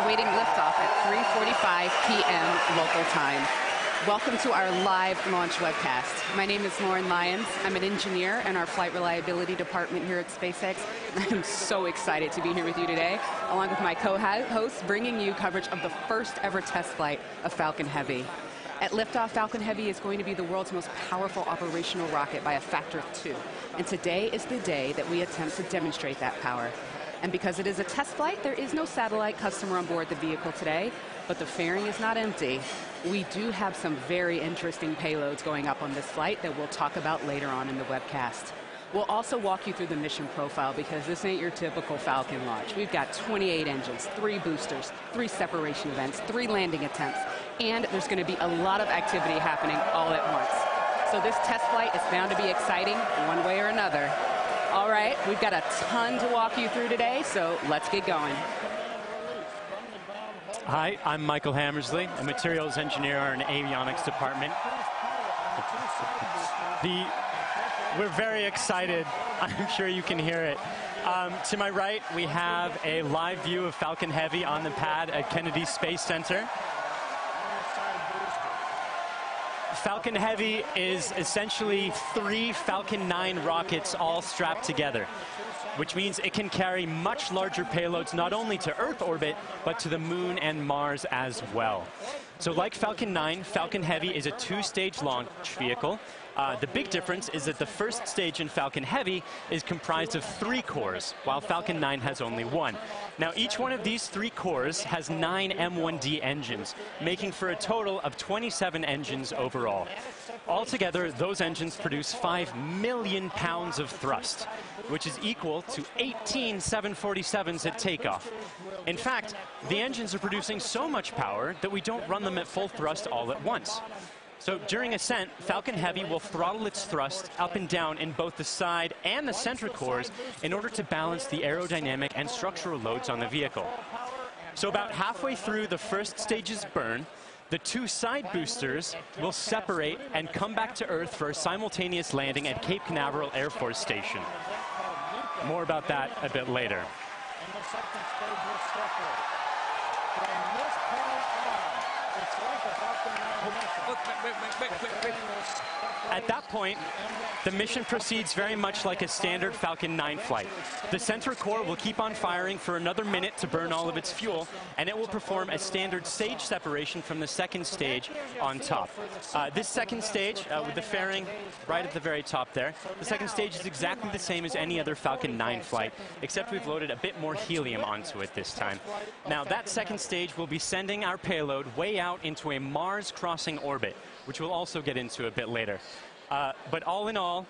awaiting liftoff at 3:45 p.m. local time. Welcome to our live launch webcast. My name is Lauren Lyons. I'm an engineer in our Flight Reliability Department here at SpaceX. I'm so excited to be here with you today, along with my co-hosts, bringing you coverage of the first ever test flight of Falcon Heavy. At liftoff, Falcon Heavy is going to be the world's most powerful operational rocket by a factor of 2. And today is the day that we attempt to demonstrate that power. And because it is a test flight, there is no satellite customer on board the vehicle today, but the fairing is not empty. We do have some very interesting payloads going up on this flight that we'll talk about later on in the webcast. We'll also walk you through the mission profile because this ain't your typical Falcon launch. We've got 28 engines, 3 boosters, 3 separation events, 3 landing attempts, and there's going to be a lot of activity happening all at once. So this test flight is bound to be exciting one way or another. All right, we've got a ton to walk you through today, so let's get going. Hi, I'm Michael Hammersley, a materials engineer in the avionics department. We're very excited. I'm sure you can hear it. To my right, we have a live view of Falcon Heavy on the pad at Kennedy Space Center. Falcon Heavy is essentially 3 Falcon 9 rockets all strapped together, which means it can carry much larger payloads not only to Earth orbit, but to the Moon and Mars as well. So like Falcon 9, Falcon Heavy is a 2-stage launch vehicle. The big difference is that the first stage in Falcon Heavy is comprised of 3 cores, while Falcon 9 has only 1. Now, each one of these 3 cores has 9 M1D engines, making for a total of 27 engines overall. Altogether, those engines produce 5 million pounds of thrust, which is equal to 18 747s at takeoff. In fact, the engines are producing so much power that we don't run them at full thrust all at once. So during ascent, Falcon Heavy will throttle its thrust up and down in both the side and the center cores in order to balance the aerodynamic and structural loads on the vehicle. So about halfway through the first stage's burn, the 2 side boosters will separate and come back to Earth for a simultaneous landing at Cape Canaveral Air Force Station. More about that a bit later. At that point, the mission proceeds very much like a standard Falcon 9 flight. The center core will keep on firing for another minute to burn all of its fuel, and it will perform a standard stage separation from the second stage on top. This second stage, with the fairing right at the very top there, the second stage is exactly the same as any other Falcon 9 flight, except we've loaded a bit more helium onto it this time. Now, that second stage will be sending our payload way out into a Mars-crossing orbit, which we'll also get into a bit later. But all in all,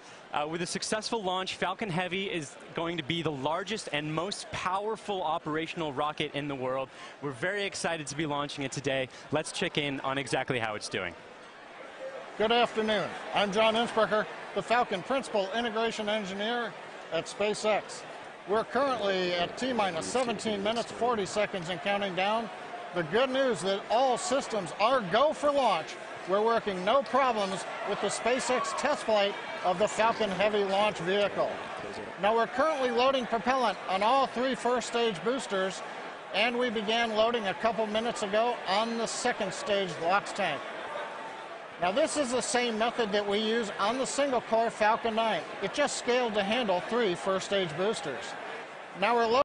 with a successful launch, Falcon Heavy is going to be the largest and most powerful operational rocket in the world. We're very excited to be launching it today. Let's check in on exactly how it's doing. Good afternoon. I'm John Innsbrucker, the Falcon Principal Integration Engineer at SpaceX. We're currently at T-minus 17 minutes, 40 seconds and counting down. The good news is that all systems are go for launch. We're working no problems with the SpaceX test flight of the Falcon Heavy launch vehicle. Now, we're currently loading propellant on all 3 first-stage boosters, and we began loading a couple minutes ago on the second-stage LOX tank. Now, this is the same method that we use on the single-core Falcon 9. It just scaled to handle 3 first-stage boosters. Now, we're loading